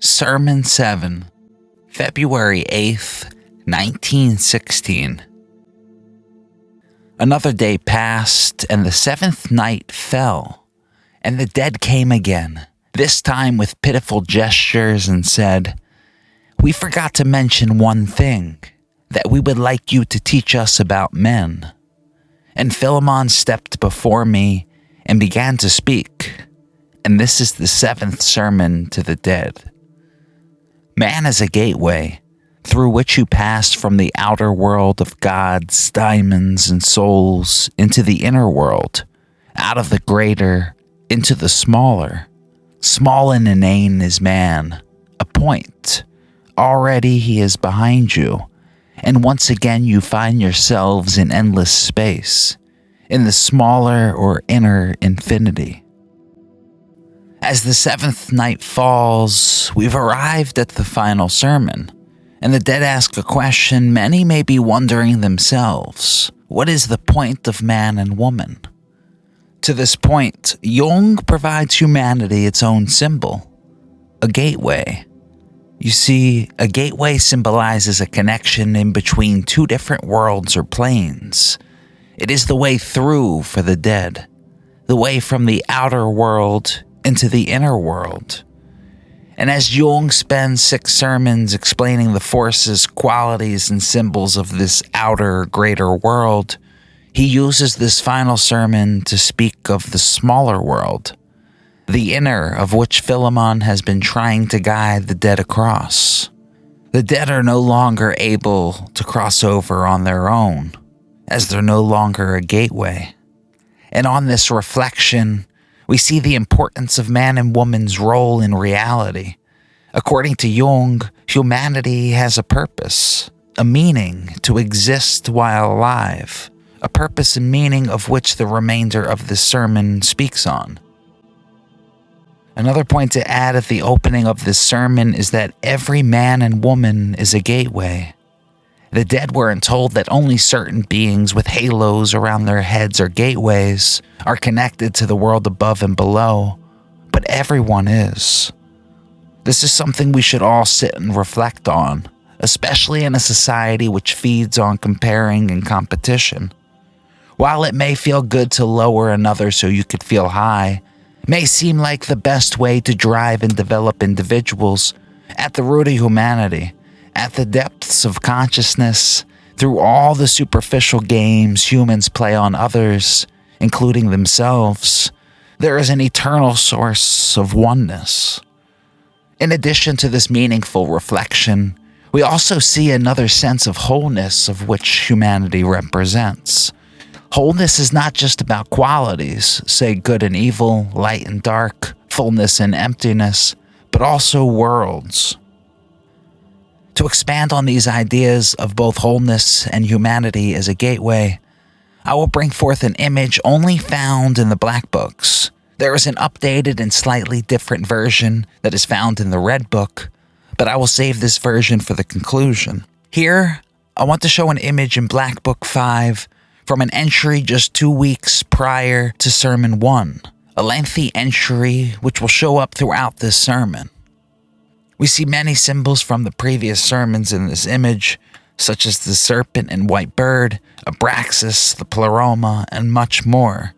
Sermon 7, February 8th, 1916. Another day passed, and the seventh night fell, and the dead came again, this time with pitiful gestures, and said, "We forgot to mention one thing, that we would like you to teach us about men." And Philemon stepped before me and began to speak, and this is the seventh sermon to the dead. Man is a gateway, through which you pass from the outer world of gods, diamonds, and souls into the inner world, out of the greater into the smaller. Small and inane is man, a point. Already he is behind you, and once again you find yourselves in endless space, in the smaller or inner infinity. As the seventh night falls, we've arrived at the final sermon, and the dead ask a question many may be wondering themselves. What is the point of man and woman? To this point, Jung provides humanity its own symbol, a gateway. You see, a gateway symbolizes a connection in between two different worlds or planes. It is the way through for the dead, the way from the outer world into the inner world. And as Jung spends 6 sermons explaining the forces, qualities, and symbols of this outer, greater world, he uses this final sermon to speak of the smaller world, the inner of which Philemon has been trying to guide the dead across. The dead are no longer able to cross over on their own, as they're no longer a gateway. And on this reflection, we see the importance of man and woman's role in reality. According to Jung, humanity has a purpose, a meaning to exist while alive, a purpose and meaning of which the remainder of this sermon speaks on. Another point to add at the opening of this sermon is that every man and woman is a gateway. The dead weren't told that only certain beings with halos around their heads or gateways are connected to the world above and below, but everyone is. This is something we should all sit and reflect on, especially in a society which feeds on comparing and competition. While it may feel good to lower another so you could feel high, it may seem like the best way to drive and develop individuals, at the root of humanity, at the depths of consciousness, through all the superficial games humans play on others, including themselves, there is an eternal source of oneness. In addition to this meaningful reflection, we also see another sense of wholeness of which humanity represents. Wholeness is not just about qualities, say good and evil, light and dark, fullness and emptiness, but also worlds. To expand on these ideas of both wholeness and humanity as a gateway, I will bring forth an image only found in the Black Books. There is an updated and slightly different version that is found in the Red Book, but I will save this version for the conclusion. Here, I want to show an image in Black Book 5 from an entry just 2 weeks prior to Sermon 1, a lengthy entry which will show up throughout this sermon. We see many symbols from the previous sermons in this image, such as the serpent and white bird, Abraxas, the pleroma, and much more.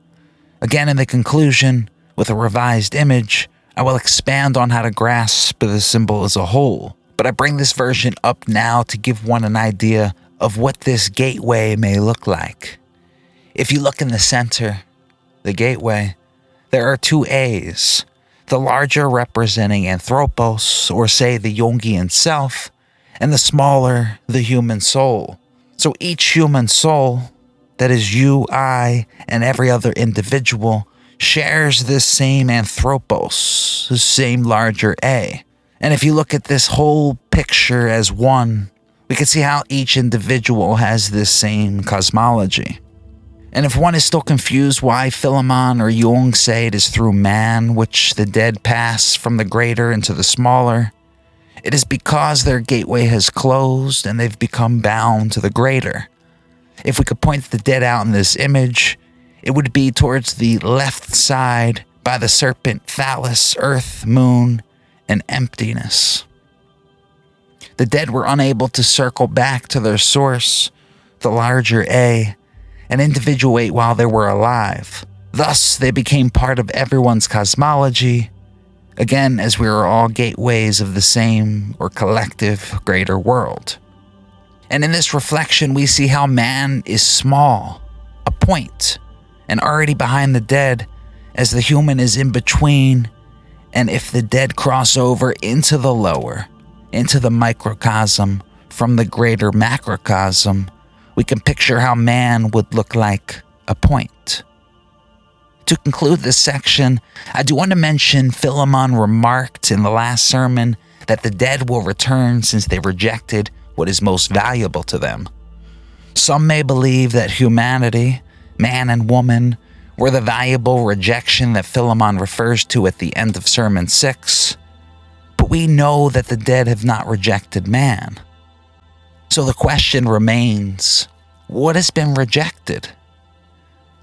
Again, in the conclusion, with a revised image, I will expand on how to grasp the symbol as a whole, but I bring this version up now to give one an idea of what this gateway may look like. If you look in the center, the gateway, there are 2 A's. The larger representing anthropos, or say the Jungian self, and the smaller, the human soul. So each human soul, that is you, I, and every other individual, shares this same anthropos, the same larger A. And if you look at this whole picture as one, we can see how each individual has this same cosmology. And if one is still confused why Philemon or Jung say it is through man which the dead pass from the greater into the smaller, it is because their gateway has closed and they've become bound to the greater. If we could point the dead out in this image, it would be towards the left side by the serpent, phallus, earth, moon, and emptiness. The dead were unable to circle back to their source, the larger A, and individuate while they were alive. Thus, they became part of everyone's cosmology, again, as we are all gateways of the same or collective greater world. And in this reflection, we see how man is small, a point, and already behind the dead, as the human is in between, and if the dead cross over into the lower, into the microcosm from the greater macrocosm, we can picture how man would look like a point. To conclude this section, I do want to mention Philemon remarked in the last sermon that the dead will return since they rejected what is most valuable to them. Some may believe that humanity, man and woman, were the valuable rejection that Philemon refers to at the end of Sermon 6, but we know that the dead have not rejected man. So the question remains, what has been rejected?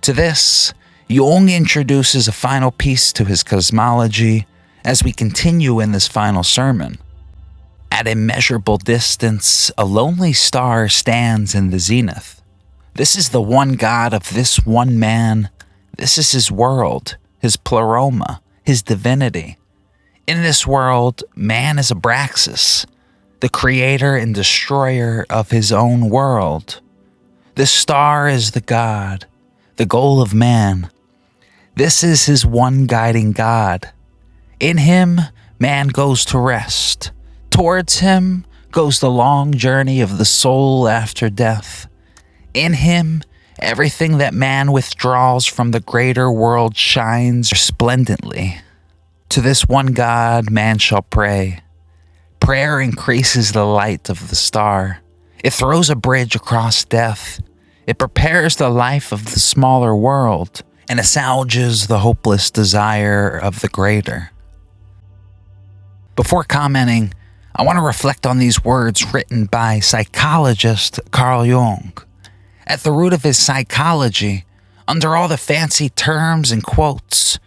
To this, Jung introduces a final piece to his cosmology as we continue in this final sermon. At immeasurable distance, a lonely star stands in the zenith. This is the one God of this one man. This is his world, his pleroma, his divinity. In this world, man is Abraxas, the creator and destroyer of his own world. This star is the God, the goal of man. This is his one guiding God. In him, man goes to rest. Towards him goes the long journey of the soul after death. In him, everything that man withdraws from the greater world shines resplendently. To this one God, man shall pray. Prayer increases the light of the star. It throws a bridge across death. It prepares the life of the smaller world and assuages the hopeless desire of the greater. Before commenting, I want to reflect on these words written by psychologist Carl Jung. At the root of his psychology, under all the fancy terms and quotes,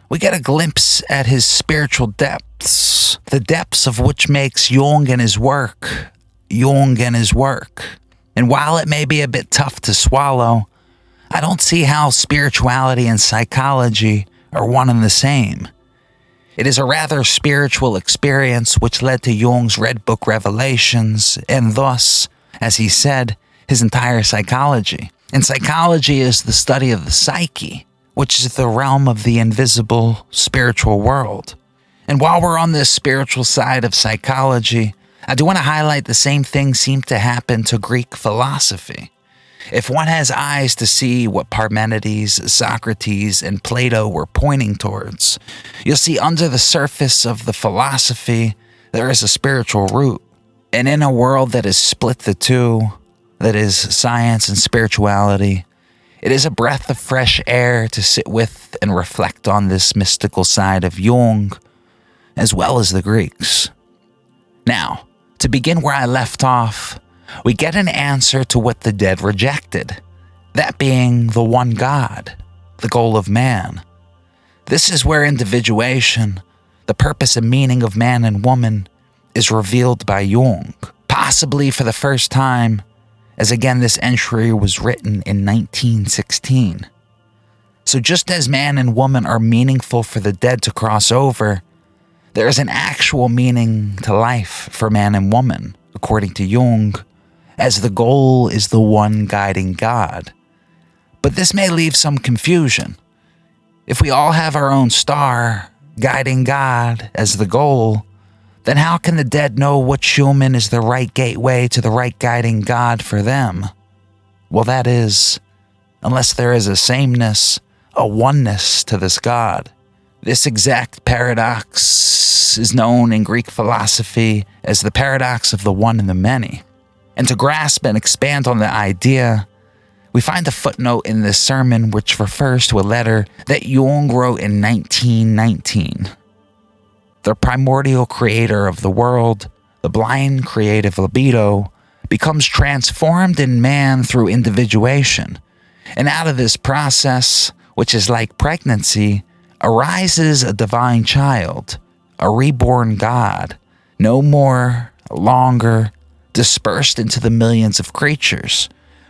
we get a glimpse at his spiritual depths, the depths of which makes Jung and his work, Jung and his work. And while it may be a bit tough to swallow, I don't see how spirituality and psychology are one and the same. It is a rather spiritual experience which led to Jung's Red Book revelations, and thus, as he said, his entire psychology. And psychology is the study of the psyche, which is the realm of the invisible spiritual world. And while we're on this spiritual side of psychology, I do want to highlight the same things seem to happen to Greek philosophy. If one has eyes to see what Parmenides, Socrates, and Plato were pointing towards, you'll see under the surface of the philosophy there is a spiritual root. And in a world that is split the two, that is science and spirituality, it is a breath of fresh air to sit with and reflect on this mystical side of Jung, as well as the Greeks. Now, to begin where I left off, we get an answer to what the dead rejected, that being the one God, the goal of man. This is where individuation, the purpose and meaning of man and woman, is revealed by Jung, possibly for the first time, as again this entry was written in 1916. So just as man and woman are meaningful for the dead to cross over, there is an actual meaning to life for man and woman, according to Jung, as the goal is the one guiding God. But this may leave some confusion. If we all have our own star, guiding God as the goal, then how can the dead know which human is the right gateway to the right guiding God for them? Well, that is, unless there is a sameness, a oneness to this God. This exact paradox is known in Greek philosophy as the paradox of the one and the many. And to grasp and expand on the idea, we find a footnote in this sermon which refers to a letter that Jung wrote in 1919. The primordial creator of the world, the blind creative libido, becomes transformed in man through individuation. And out of this process, which is like pregnancy, arises a divine child, a reborn God, no more, longer, dispersed into the millions of creatures,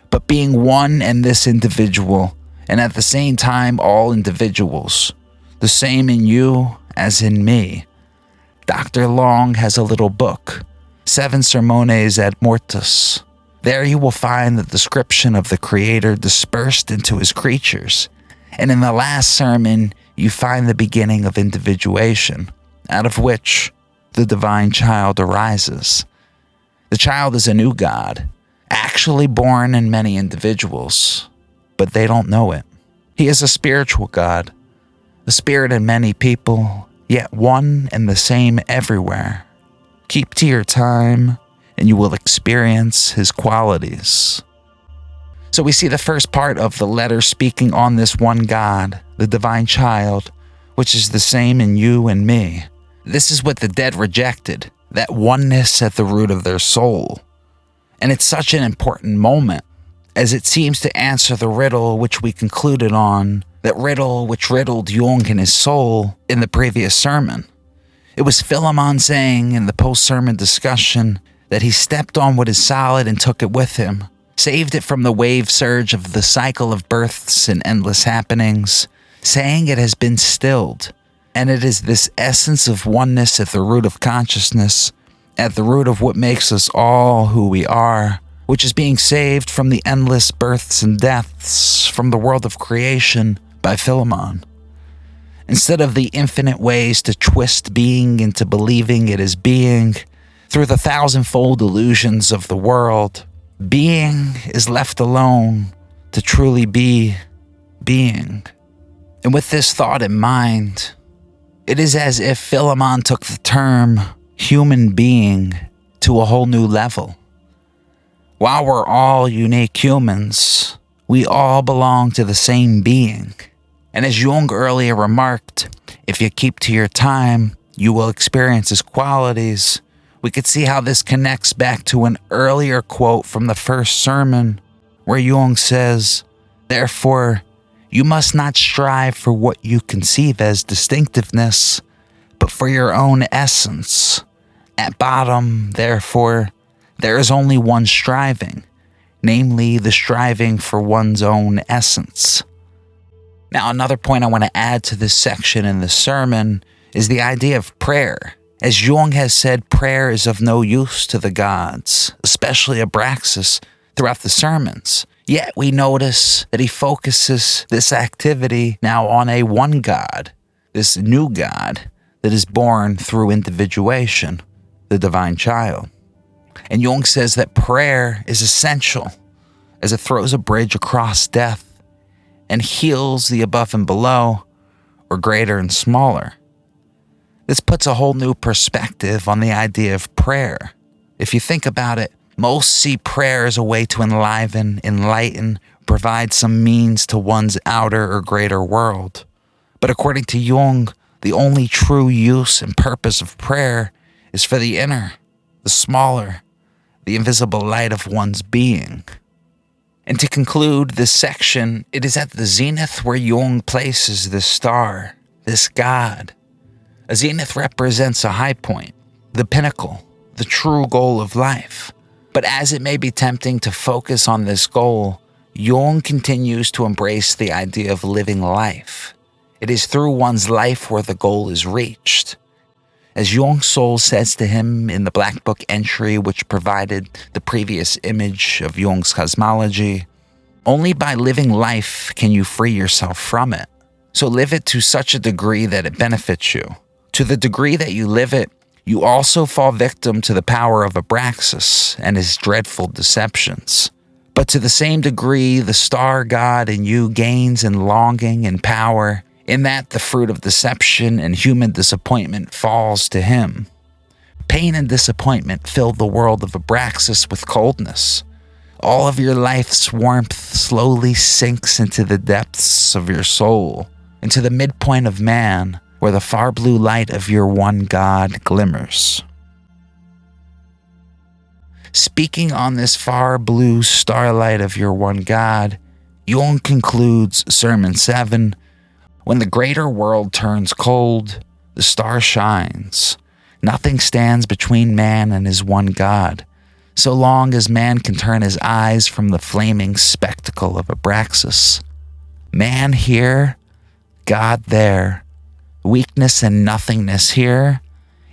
but being one and this individual, and at the same time all individuals, the same in you as in me. Dr. Long has a little book, 7 Sermones ad Mortis. There you will find the description of the Creator dispersed into his creatures, and in the last sermon you find the beginning of individuation, out of which the divine child arises. The child is a new God, actually born in many individuals, but they don't know it. He is a spiritual God, a spirit in many people, yet one and the same everywhere. Keep to your time, and you will experience his qualities. So we see the first part of the letter speaking on this one God, the divine child, which is the same in you and me. This is what the dead rejected, that oneness at the root of their soul. And it's such an important moment, as it seems to answer the riddle which we concluded on, that riddle which riddled Jung in his soul in the previous sermon. It was Philemon saying in the post-sermon discussion that he stepped on what is solid and took it with him, saved it from the wave surge of the cycle of births and endless happenings, saying it has been stilled. And it is this essence of oneness at the root of consciousness, at the root of what makes us all who we are, which is being saved from the endless births and deaths from the world of creation by Philemon. Instead of the infinite ways to twist being into believing it is being, through the thousandfold illusions of the world, being is left alone to truly be being. And with this thought in mind, it is as if Philemon took the term human being to a whole new level. While we're all unique humans, we all belong to the same being. And as Jung earlier remarked, if you keep to your time, you will experience his qualities. We could see how this connects back to an earlier quote from the first sermon, where Jung says, "Therefore, you must not strive for what you conceive as distinctiveness, but for your own essence. At bottom, therefore, there is only one striving, namely the striving for one's own essence." Now, another point I want to add to this section in the sermon is the idea of prayer. As Jung has said, prayer is of no use to the gods, especially Abraxas, throughout the sermons. Yet we notice that he focuses this activity now on a one God, this new God that is born through individuation, the divine child. And Jung says that prayer is essential as it throws a bridge across death and heals the above and below, or greater and smaller. This puts a whole new perspective on the idea of prayer. If you think about it, most see prayer as a way to enliven, enlighten, provide some means to one's outer or greater world. But according to Jung, the only true use and purpose of prayer is for the inner, the smaller, the invisible light of one's being. And to conclude this section, it is at the zenith where Jung places this star, this God. A zenith represents a high point, the pinnacle, the true goal of life. But as it may be tempting to focus on this goal, Jung continues to embrace the idea of living life. It is through one's life where the goal is reached. As Jung's soul says to him in the Black Book entry which provided the previous image of Jung's cosmology, only by living life can you free yourself from it. So live it to such a degree that it benefits you. To the degree that you live it, you also fall victim to the power of Abraxas and his dreadful deceptions. But to the same degree, the star god in you gains in longing and power, in that the fruit of deception and human disappointment falls to him. Pain and disappointment fill the world of Abraxas with coldness. All of your life's warmth slowly sinks into the depths of your soul, into the midpoint of man, where the far blue light of your one God glimmers. Speaking on this far blue starlight of your one God, Jung concludes Sermon 7, when the greater world turns cold, the star shines. Nothing stands between man and his one God, so long as man can turn his eyes from the flaming spectacle of Abraxas. Man here, God there. Weakness and nothingness here,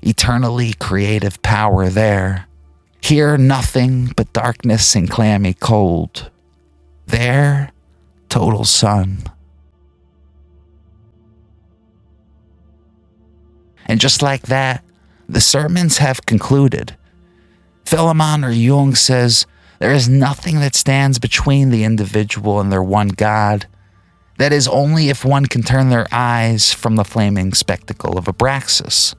eternally creative power there. Here, nothing but darkness and clammy cold. There, total sun. And just like that, the sermons have concluded. Philemon or Jung says there is nothing that stands between the individual and their one God. That is, only if one can turn their eyes from the flaming spectacle of Abraxas.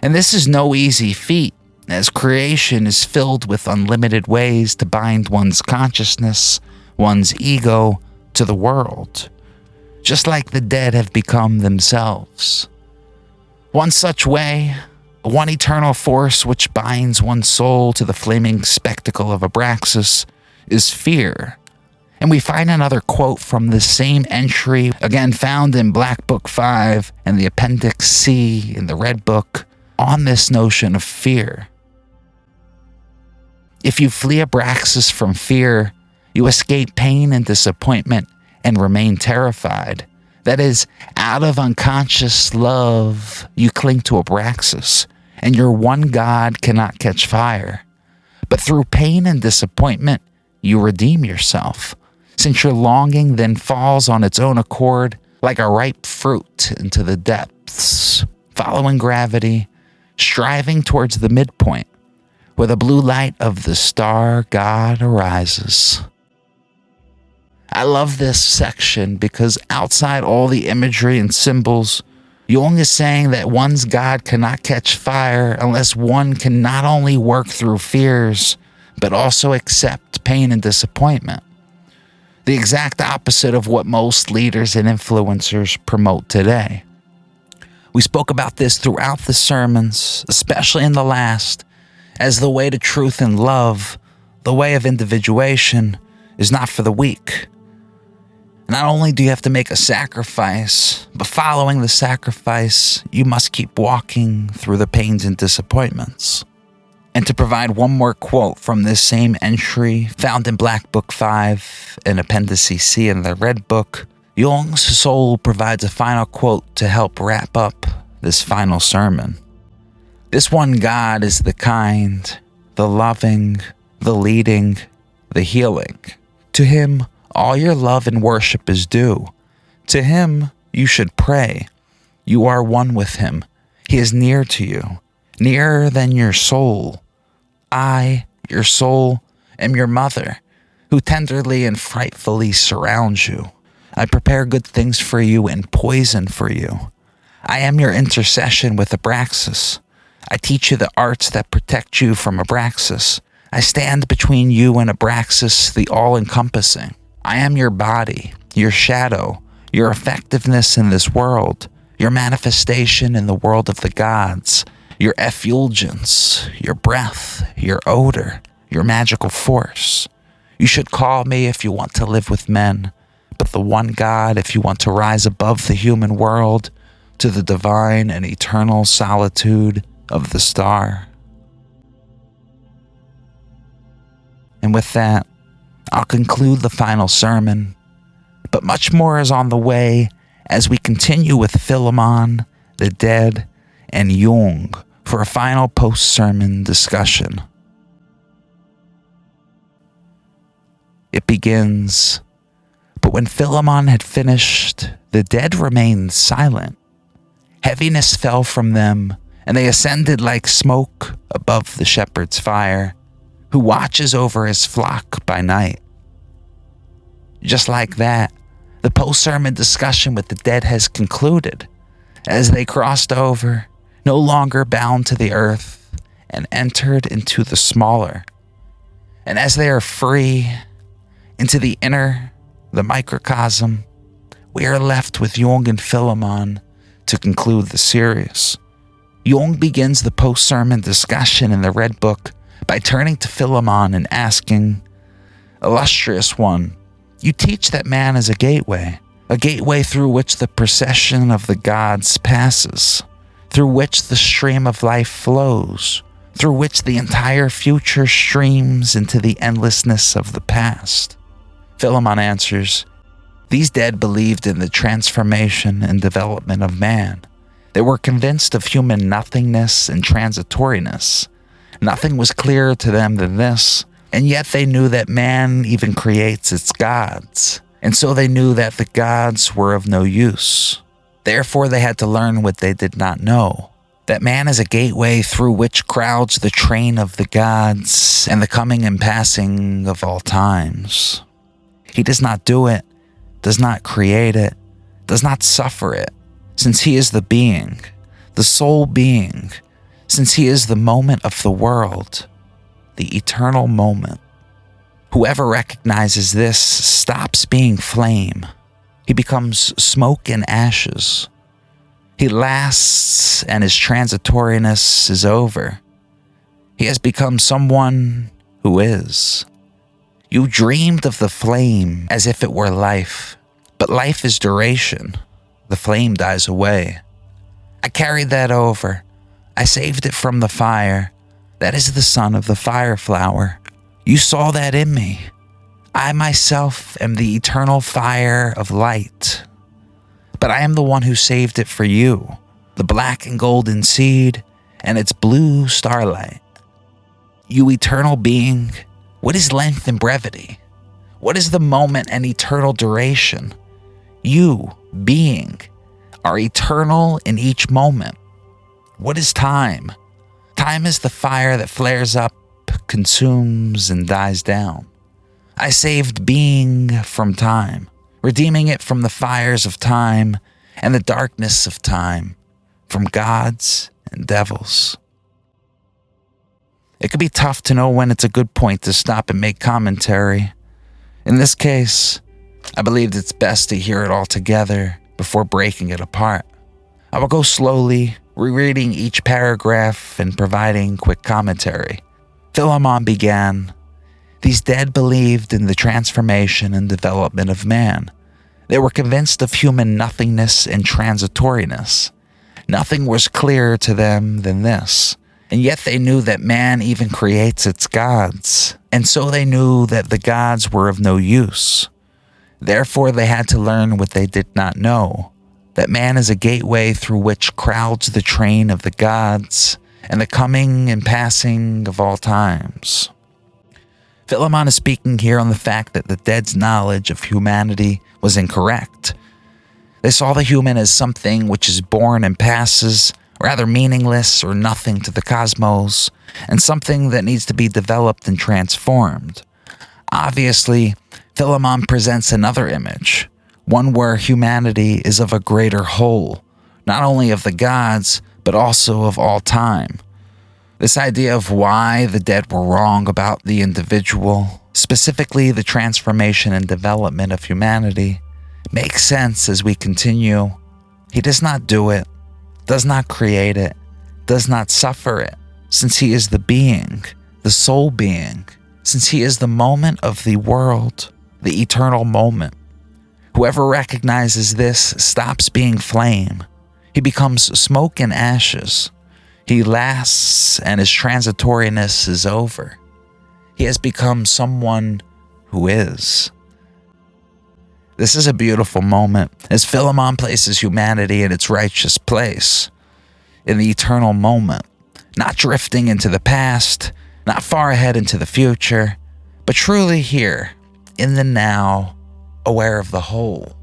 And this is no easy feat, as creation is filled with unlimited ways to bind one's consciousness, one's ego, to the world, just like the dead have become themselves. One such way, one eternal force which binds one's soul to the flaming spectacle of Abraxas, is fear. And we find another quote from the same entry, again found in Black Book 5 and the Appendix C in the Red Book, on this notion of fear. If you flee Abraxas from fear, you escape pain and disappointment and remain terrified. That is, out of unconscious love, you cling to Abraxas, and your one God cannot catch fire. But through pain and disappointment, you redeem yourself, since your longing then falls on its own accord like a ripe fruit into the depths, following gravity, striving towards the midpoint, where the blue light of the star God arises. I love this section because outside all the imagery and symbols, Jung is saying that one's God cannot catch fire unless one can not only work through fears, but also accept pain and disappointment. The exact opposite of what most leaders and influencers promote today. We spoke about this throughout the sermons, especially in the last, as the way to truth and love, the way of individuation, is not for the weak. Not only do you have to make a sacrifice, but following the sacrifice, you must keep walking through the pains and disappointments. And to provide one more quote from this same entry, found in Black Book 5 and Appendices C in the Red Book, Jung's soul provides a final quote to help wrap up this final sermon. This one God is the kind, the loving, the leading, the healing. To him, all your love and worship is due. To him, you should pray. You are one with him. He is near to you, nearer than your soul. I, your soul, am your mother, who tenderly and frightfully surrounds you. I prepare good things for you and poison for you. I am your intercession with Abraxas. I teach you the arts that protect you from Abraxas. I stand between you and Abraxas, the all-encompassing. I am your body, your shadow, your effectiveness in this world, your manifestation in the world of the gods, your effulgence, your breath, your odor, your magical force. You should call me if you want to live with men, but the one God if you want to rise above the human world to the divine and eternal solitude of the star. And with that, I'll conclude the final sermon, but much more is on the way as we continue with Philemon, the dead, and Jung for a final post-sermon discussion. It begins, but when Philemon had finished, the dead remained silent. Heaviness fell from them, and they ascended like smoke above the shepherd's fire, who watches over his flock by night. Just like that, the post-sermon discussion with the dead has concluded, as they crossed over, no longer bound to the earth, and entered into the smaller. And as they are free, into the inner, the microcosm, we are left with Jung and Philemon to conclude the series. Jung begins the post-sermon discussion in the Red Book by turning to Philemon and asking, "Illustrious one, you teach that man is a gateway through which the procession of the gods passes. through which the stream of life flows, through which the entire future streams into the endlessness of the past. Philemon answers, these dead believed in the transformation and development of man. They were convinced of human nothingness and transitoriness. Nothing was clearer to them than this, and yet they knew that man even creates its gods, and so they knew that the gods were of no use. Therefore they had to learn what they did not know, that man is a gateway through which crowds the train of the gods and the coming and passing of all times. He does not do it, does not create it, does not suffer it, since he is the being, the sole being, since he is the moment of the world, the eternal moment. Whoever recognizes this stops being flame. He becomes smoke and ashes. He lasts and his transitoriness is over. He has become someone who is. You dreamed of the flame as if it were life, but life is duration. The flame dies away. I carried that over. I saved it from the fire. That is the son of the fire flower. You saw that in me. I myself am the eternal fire of light. But I am the one who saved it for you, the black and golden seed and its blue starlight. You eternal being, what is length and brevity? What is the moment and eternal duration? You, being, are eternal in each moment. What is time? Time is the fire that flares up, consumes, and dies down. I saved being from time, redeeming it from the fires of time and the darkness of time, from gods and devils. It can be tough to know when it's a good point to stop and make commentary. In this case, I believed it's best to hear it all together before breaking it apart. I will go slowly, rereading each paragraph and providing quick commentary. Philemon began, these dead believed in the transformation and development of man. They were convinced of human nothingness and transitoriness. Nothing was clearer to them than this, and yet they knew that man even creates its gods, and so they knew that the gods were of no use. Therefore they had to learn what they did not know, that man is a gateway through which crowds the train of the gods and the coming and passing of all times. Philemon is speaking here on the fact that the dead's knowledge of humanity was incorrect. They saw the human as something which is born and passes, rather meaningless or nothing to the cosmos, and something that needs to be developed and transformed. Obviously, Philemon presents another image, one where humanity is of a greater whole, not only of the gods, but also of all time. This idea of why the dead were wrong about the individual, specifically the transformation and development of humanity, makes sense as we continue. He does not do it, does not create it, does not suffer it, since he is the being, the sole being, since he is the moment of the world, the eternal moment. Whoever recognizes this stops being flame. He becomes smoke and ashes. He lasts and his transitoriness is over. He has become someone who is. This is a beautiful moment as Philemon places humanity in its righteous place, in the eternal moment, not drifting into the past, not far ahead into the future, but truly here, in the now, aware of the whole.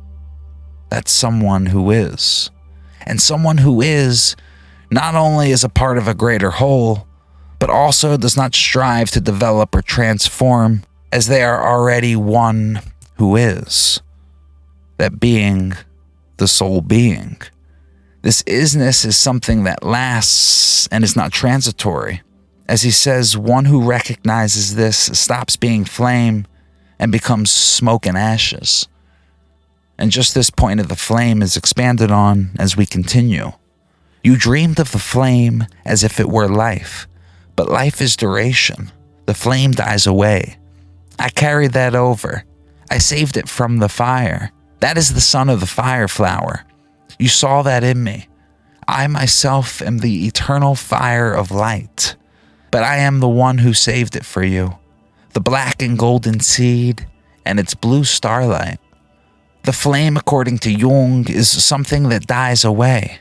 That's someone who is. And someone who is not only is a part of a greater whole, but also does not strive to develop or transform, as they are already one who is. That being, the sole being. This isness is something that lasts and is not transitory. As he says, one who recognizes this stops being flame and becomes smoke and ashes. And just this point of the flame is expanded on as we continue. You dreamed of the flame as if it were life, but life is duration. The flame dies away. I carried that over. I saved it from the fire. That is the son of the fire flower. You saw that in me. I myself am the eternal fire of light, but I am the one who saved it for you, the black and golden seed and its blue starlight. The flame, according to Jung, is something that dies away,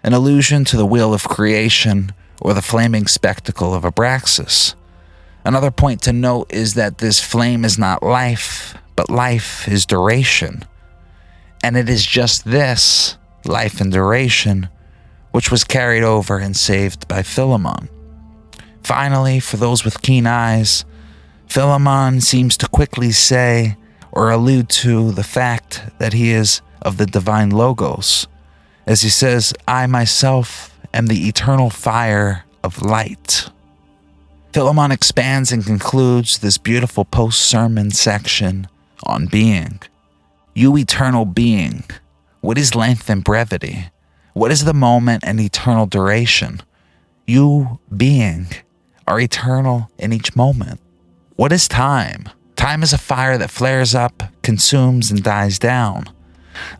an allusion to the wheel of creation or the flaming spectacle of Abraxas. Another point to note is that this flame is not life, but life is duration. And it is just this, life and duration, which was carried over and saved by Philemon. Finally, for those with keen eyes, Philemon seems to quickly say or allude to the fact that he is of the divine Logos, as he says, I myself am the eternal fire of light. Philemon expands and concludes this beautiful post-sermon section on being. You eternal being, what is length and brevity? What is the moment and eternal duration? You being are eternal in each moment. What is time? Time is a fire that flares up, consumes, and dies down.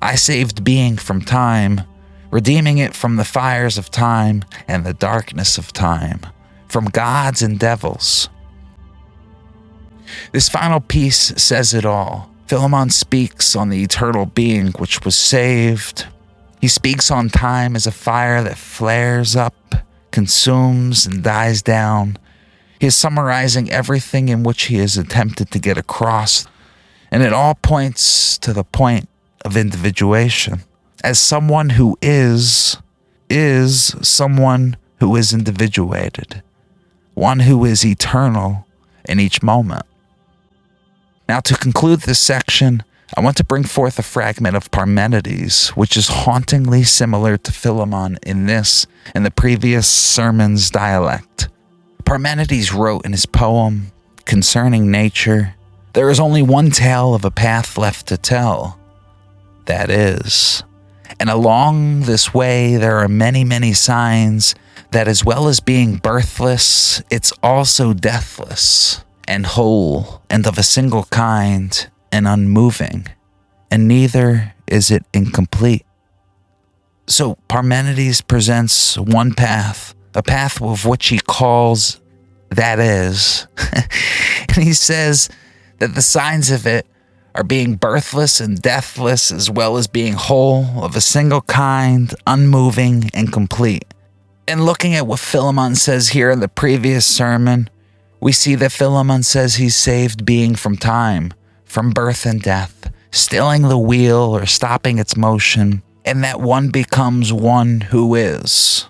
I saved being from time, redeeming it from the fires of time and the darkness of time, from gods and devils. This final piece says it all. Philemon speaks on the eternal being which was saved. He speaks on time as a fire that flares up, consumes, and dies down. He is summarizing everything in which he has attempted to get across, and it all points to the point of individuation. As someone who is someone who is individuated, one who is eternal in each moment. Now, to conclude this section, I want to bring forth a fragment of Parmenides, which is hauntingly similar to Philemon in this and the previous sermon's dialect. Parmenides wrote in his poem concerning nature, there is only one tale of a path left to tell, that is. And along this way there are many, many signs that as well as being birthless, it's also deathless and whole and of a single kind and unmoving, and neither is it incomplete. So Parmenides presents one path, a path of which he calls that is, and he says that the signs of it are being birthless and deathless as well as being whole, of a single kind, unmoving, and complete. And looking at what Philemon says here in the previous sermon, we see that Philemon says he's saved being from time, from birth and death, stilling the wheel or stopping its motion, and that one becomes one who is.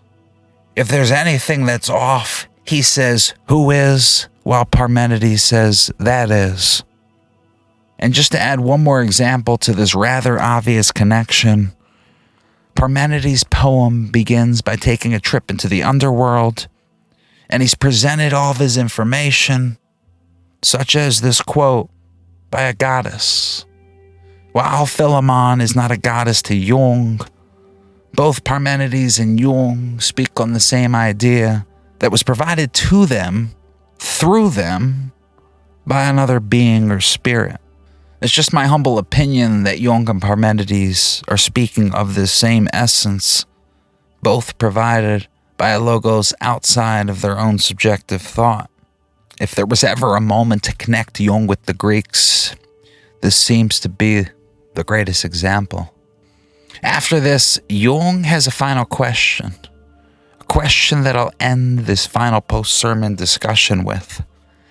If there's anything that's off, he says, who is, while Parmenides says, that is. And just to add one more example to this rather obvious connection, Parmenides' poem begins by taking a trip into the underworld, and he's presented all of his information, such as this quote by a goddess. While Philemon is not a goddess to Jung, both Parmenides and Jung speak on the same idea that was provided to them, through them, by another being or spirit. It's just my humble opinion that Jung and Parmenides are speaking of this same essence, both provided by a logos outside of their own subjective thought. If there was ever a moment to connect Jung with the Greeks, this seems to be the greatest example. After this, Jung has a final question. A question that I'll end this final post-sermon discussion with,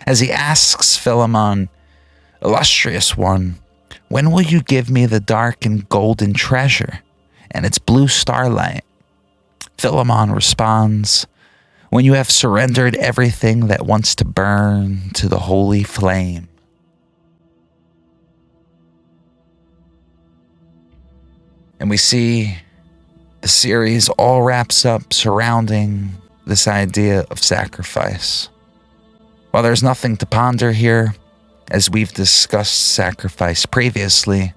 as he asks Philemon, illustrious one, when will you give me the dark and golden treasure and its blue starlight? Philemon responds, when you have surrendered everything that wants to burn to the holy flame. And we see the series all wraps up surrounding this idea of sacrifice. While there's nothing to ponder here, as we've discussed sacrifice previously,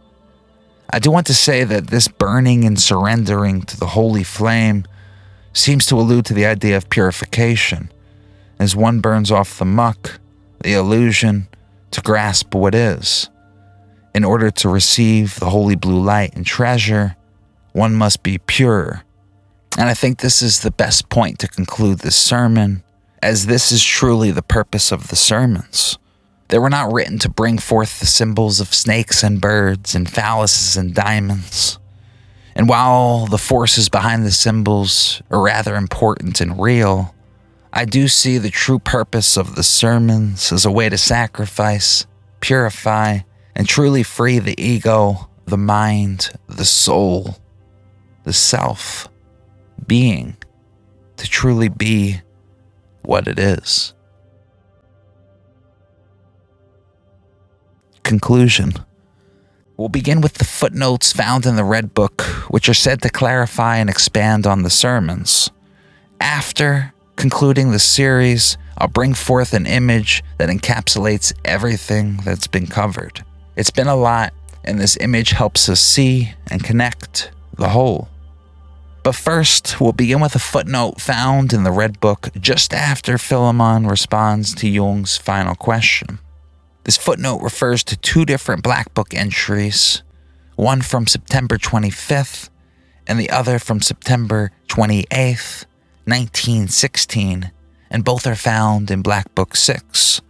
I do want to say that this burning and surrendering to the holy flame seems to allude to the idea of purification, as one burns off the muck, the illusion, to grasp what is. In order to receive the holy blue light and treasure, one must be pure, And I think this is the best point to conclude this sermon, as this is truly the purpose of the sermons. They were not written to bring forth the symbols of snakes and birds and phalluses and diamonds. And while the forces behind the symbols are rather important and real, I do see the true purpose of the sermons as a way to sacrifice, purify, and truly free the ego, the mind, the soul, the self, being, to truly be what it is. Conclusion. We'll begin with the footnotes found in the Red Book, which are said to clarify and expand on the sermons. After concluding the series, I'll bring forth an image that encapsulates everything that's been covered. It's been a lot, and this image helps us see and connect the whole. But first, we'll begin with a footnote found in the Red Book just after Philemon responds to Jung's final question. This footnote refers to two different Black Book entries, one from September 25th and the other from September 28th, 1916, and both are found in Black Book 6.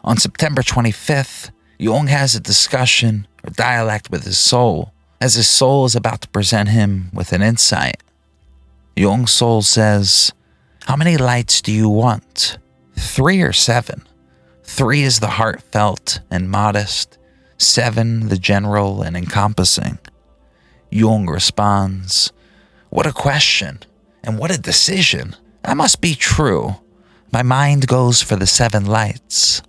On September 25th, Jung has a discussion or dialogue with his soul, as his soul is about to present him with an insight. Jung's soul says, "How many lights do you want? 3 or 7? 3 is the heartfelt and modest, 7 the general and encompassing." Jung responds, "What a question, and what a decision. That must be true. My mind goes for the 7 lights."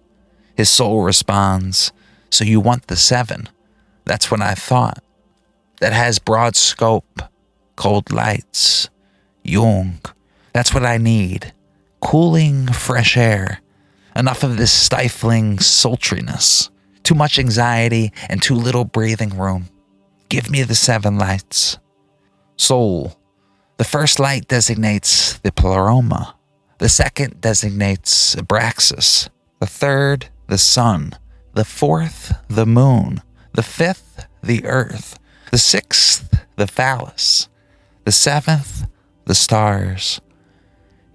His soul responds, "So you want the 7? That's what I thought. That has broad scope, cold lights. Jung, that's what I need. Cooling, fresh air. Enough of this stifling sultriness. Too much anxiety and too little breathing room. Give me the 7 lights." Soul. The first light designates the pleroma. The second designates Abraxas. The third, the sun. The fourth, the moon. The fifth, the earth. The sixth, the phallus. The seventh, the stars.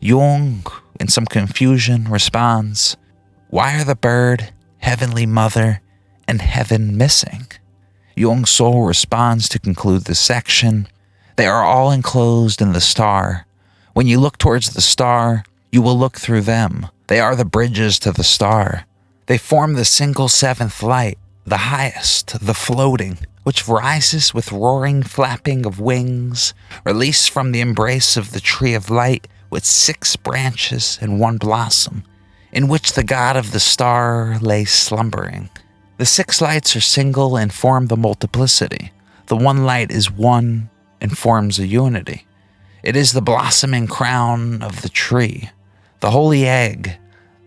Jung, in some confusion, responds, "Why are the bird, heavenly mother, and heaven missing?" Jung's soul responds to conclude this section, "They are all enclosed in the star. When you look towards the star, you will look through them. They are the bridges to the star. They form the single 7th light, the highest, the floating, which rises with roaring flapping of wings, released from the embrace of the tree of light with 6 branches and 1 blossom, in which the god of the star lay slumbering. The 6 lights are single and form the multiplicity. The 1 light is one and forms a unity. It is the blossoming crown of the tree, the holy egg,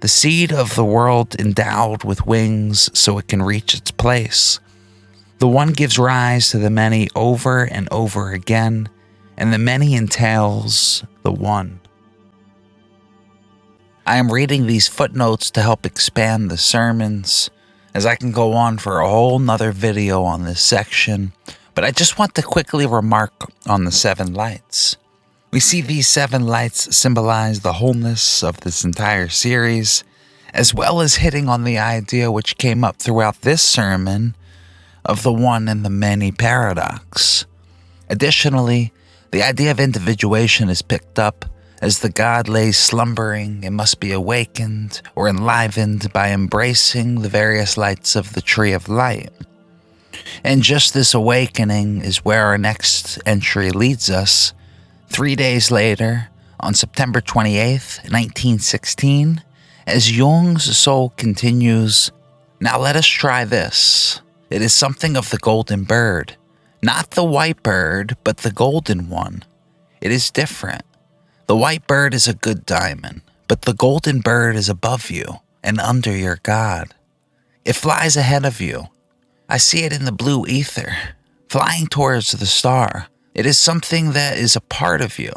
the seed of the world endowed with wings so it can reach its place. The one gives rise to the many over and over again, and the many entails the one." I am reading these footnotes to help expand the sermons, as I can go on for a whole nother video on this section, but I just want to quickly remark on the 7 lights. We see these 7 lights symbolize the wholeness of this entire series, as well as hitting on the idea which came up throughout this sermon of the one and the many paradox. Additionally, the idea of individuation is picked up as the god lays slumbering and must be awakened or enlivened by embracing the various lights of the tree of light. And just this awakening is where our next entry leads us. 3 days later, on September 28th, 1916, as Jung's soul continues, "Now let us try this. It is something of the golden bird. Not the white bird, but the golden one. It is different. The white bird is a good diamond, but the golden bird is above you and under your god. It flies ahead of you. I see it in the blue ether, flying towards the star. It is something that is a part of you.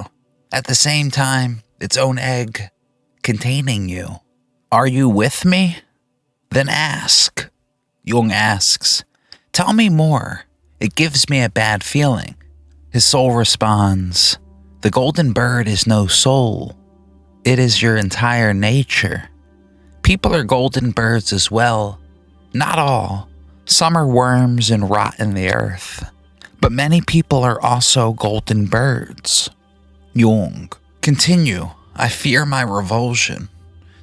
At the same time, its own egg, containing you. Are you with me? Then ask." Jung asks, "Tell me more. It gives me a bad feeling." His soul responds, The golden bird is no soul. It is your entire nature. People are golden birds as well. Not all. Some are worms and rot in the earth. But many people are also golden birds. Jung. Continue. I fear my revulsion.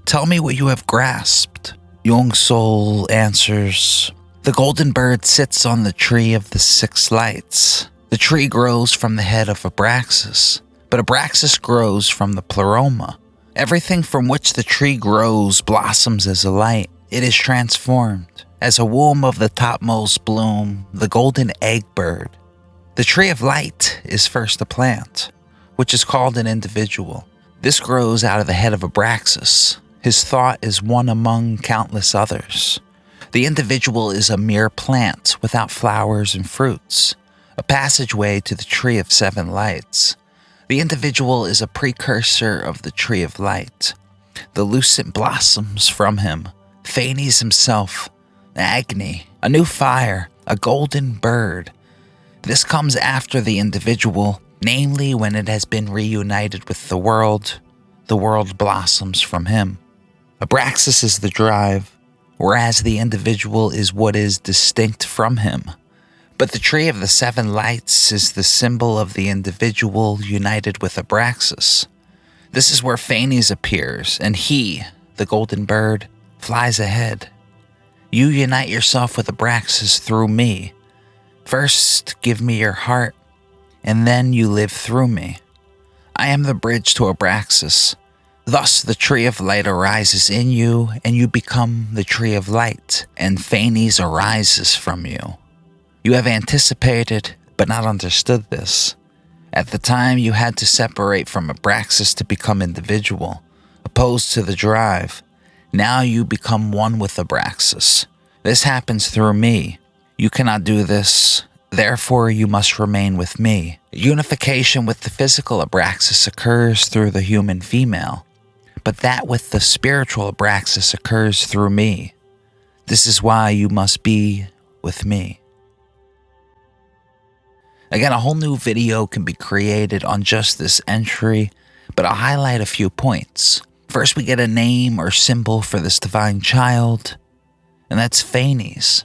Tell me what you have grasped. Jung's soul answers, the golden bird sits on the tree of the 6 lights. The tree grows from the head of Abraxas, but Abraxas grows from the pleroma. Everything from which the tree grows blossoms as a light. It is transformed. As a womb of the topmost bloom, the golden egg bird. The tree of light is first a plant, which is called an individual. This grows out of the head of Abraxas. His thought is one among countless others. The individual is a mere plant without flowers and fruits, a passageway to the tree of 7 lights. The individual is a precursor of the tree of light. The lucent blossoms from him, Phanes himself, Agni, a new fire, a golden bird. This comes after the individual, namely when it has been reunited with the world blossoms from him. Abraxas is the drive, whereas the individual is what is distinct from him. But the tree of the 7 lights is the symbol of the individual united with Abraxas. This is where Phanes appears, and he, the golden bird, flies ahead. You unite yourself with Abraxas through me. First, give me your heart, and then you live through me. I am the bridge to Abraxas. Thus the tree of light arises in you, and you become the tree of light, and Phanes arises from you. You have anticipated, but not understood this. At the time you had to separate from Abraxas to become individual, opposed to the drive. Now you become one with Abraxas. This happens through me. You cannot do this, therefore you must remain with me. Unification with the physical Abraxas occurs through the human female, but that with the spiritual Abraxas occurs through me. This is why you must be with me. Again, a whole new video can be created on just this entry, but I'll highlight a few points. First, we get a name or symbol for this divine child, and that's Phanes.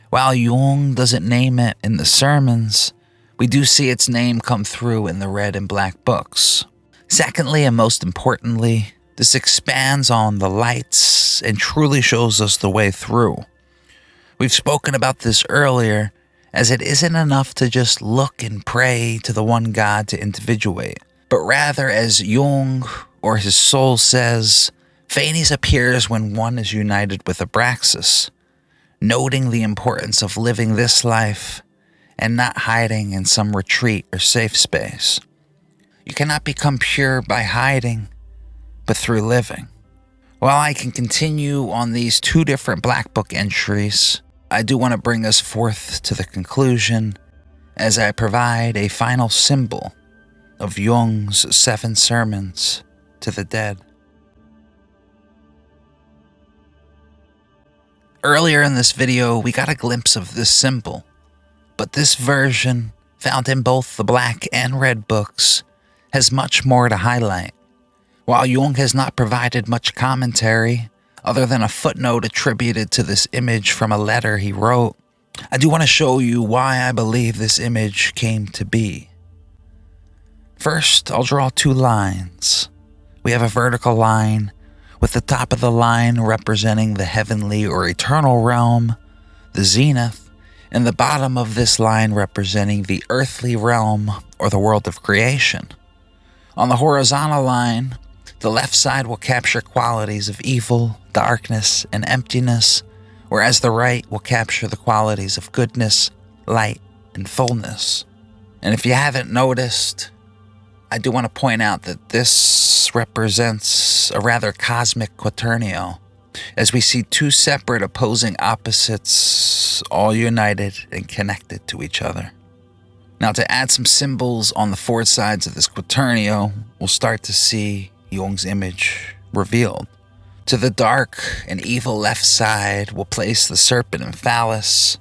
While Jung doesn't name it in the sermons, we do see its name come through in the red and black books. Secondly, and most importantly, this expands on the lights and truly shows us the way through. We've spoken about this earlier, as it isn't enough to just look and pray to the one God to individuate, but rather, as Jung or his soul says, Phanes appears when one is united with Abraxas, noting the importance of living this life and not hiding in some retreat or safe space. You cannot become pure by hiding, but through living. While I can continue on these 2 different Black Book entries, I do want to bring us forth to the conclusion as I provide a final symbol of Jung's 7 sermons to the dead. Earlier in this video, we got a glimpse of this symbol, but this version, found in both the black and red books, has much more to highlight. While Jung has not provided much commentary, other than a footnote attributed to this image from a letter he wrote, I do want to show you why I believe this image came to be. First, I'll draw 2 lines. We have a vertical line, with the top of the line representing the heavenly or eternal realm, the zenith, and the bottom of this line representing the earthly realm or the world of creation. On the horizontal line, the left side will capture qualities of evil, darkness, and emptiness, whereas the right will capture the qualities of goodness, light, and fullness. And if you haven't noticed, I do want to point out that this represents a rather cosmic quaternio, as we see 2 separate opposing opposites all united and connected to each other. Now, to add some symbols on the 4 sides of this quaternio, we'll start to see Jung's image revealed. To the dark and evil left side, we'll place the serpent and phallus.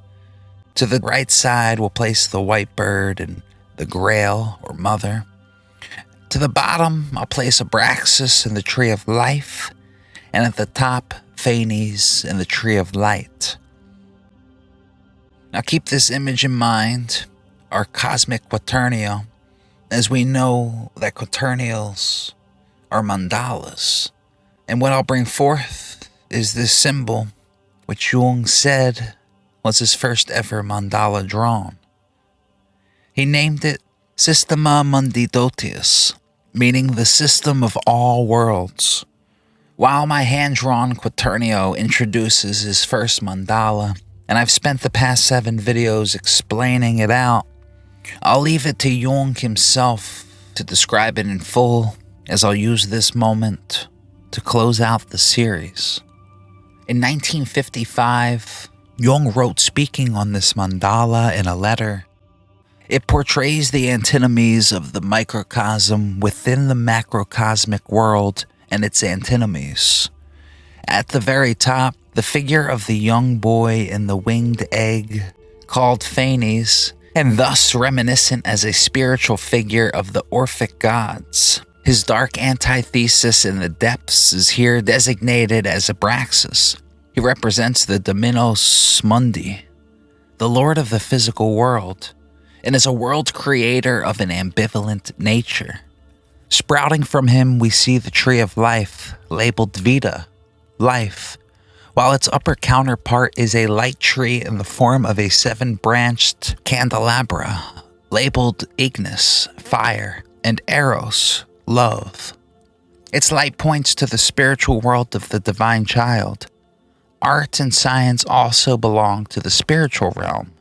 To the right side, we'll place the white bird and the grail or mother. To the bottom, I'll place Abraxas in the tree of life, and at the top, Phanes in the tree of light. Now keep this image in mind, our cosmic quaternio, as we know that quaternials are mandalas. And what I'll bring forth is this symbol, which Jung said was his first ever mandala drawn. He named it Systema Munditotius, meaning the system of all worlds. While my hand-drawn quaternio introduces his first mandala, and I've spent the past 7 videos explaining it out, I'll leave it to Jung himself to describe it in full, as I'll use this moment to close out the series. In 1955, Jung wrote speaking on this mandala in a letter. It portrays the antinomies of the microcosm within the macrocosmic world and its antinomies. At the very top, the figure of the young boy in the winged egg, called Phanes, and thus reminiscent as a spiritual figure of the Orphic gods. His dark antithesis in the depths is here designated as Abraxas. He represents the Dominus Mundi, the lord of the physical world, and is a world creator of an ambivalent nature. Sprouting from him, we see the tree of life, labeled Vita, life, while its upper counterpart is a light tree in the form of a 7-branched candelabra, labeled Ignis, fire, and Eros, love. Its light points to the spiritual world of the divine child. Art and science also belong to the spiritual realm.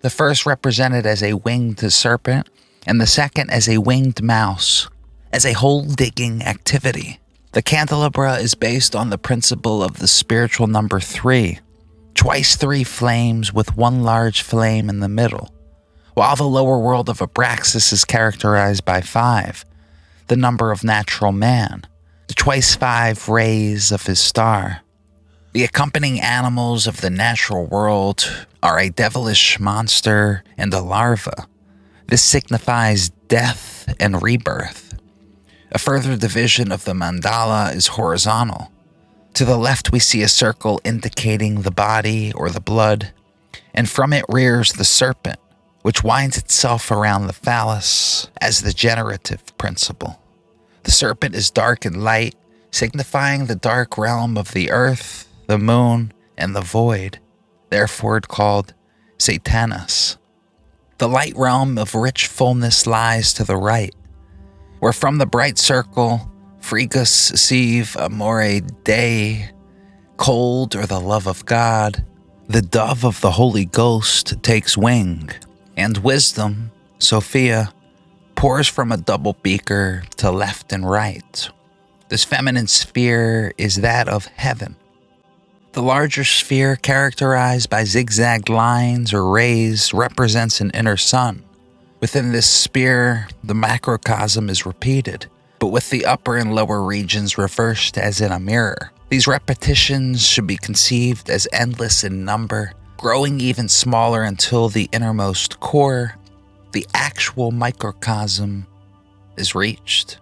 The first represented as a winged serpent, and the second as a winged mouse, as a hole-digging activity. The candelabra is based on the principle of the spiritual number 3, twice 3 flames with 1 large flame in the middle, while the lower world of Abraxas is characterized by 5, the number of natural man, the twice 5 rays of his star. The accompanying animals of the natural world are a devilish monster and a larva. This signifies death and rebirth. A further division of the mandala is horizontal. To the left we see a circle indicating the body or the blood, and from it rears the serpent, which winds itself around the phallus as the generative principle. The serpent is dark and light, signifying the dark realm of the earth, the moon, and the void, therefore called Satanas. The light realm of rich fullness lies to the right, where from the bright circle, Frigus sive amore Dei, cold or the love of God, the dove of the Holy Ghost takes wing, and wisdom, Sophia, pours from a double beaker to left and right. This feminine sphere is that of heaven. The larger sphere, characterized by zigzagged lines or rays, represents an inner sun. Within this sphere, the macrocosm is repeated, but with the upper and lower regions reversed as in a mirror. These repetitions should be conceived as endless in number, growing even smaller until the innermost core, the actual microcosm, is reached.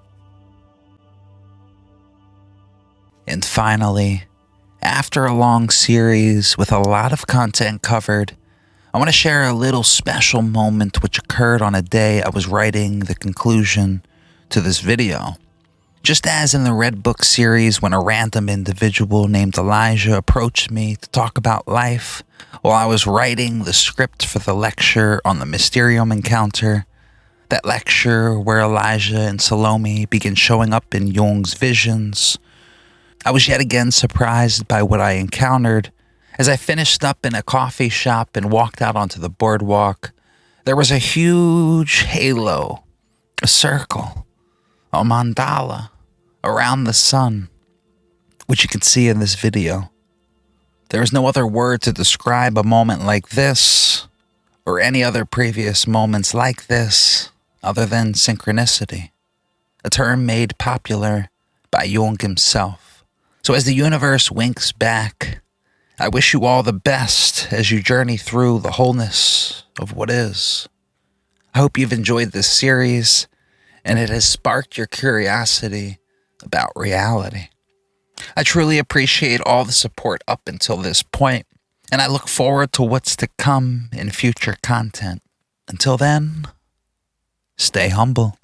And finally, after a long series with a lot of content covered, I want to share a little special moment which occurred on a day I was writing the conclusion to this video. Just as in the Red Book series, when a random individual named Elijah approached me to talk about life while I was writing the script for the lecture on the Mysterium encounter, that lecture where Elijah and Salome begin showing up in Jung's visions, I was yet again surprised by what I encountered. As I finished up in a coffee shop and walked out onto the boardwalk, there was a huge halo, a circle, a mandala around the sun, which you can see in this video. There is no other word to describe a moment like this or any other previous moments like this other than synchronicity, a term made popular by Jung himself. So as the universe winks back, I wish you all the best as you journey through the wholeness of what is. I hope you've enjoyed this series, and it has sparked your curiosity about reality. I truly appreciate all the support up until this point, and I look forward to what's to come in future content. Until then, stay humble.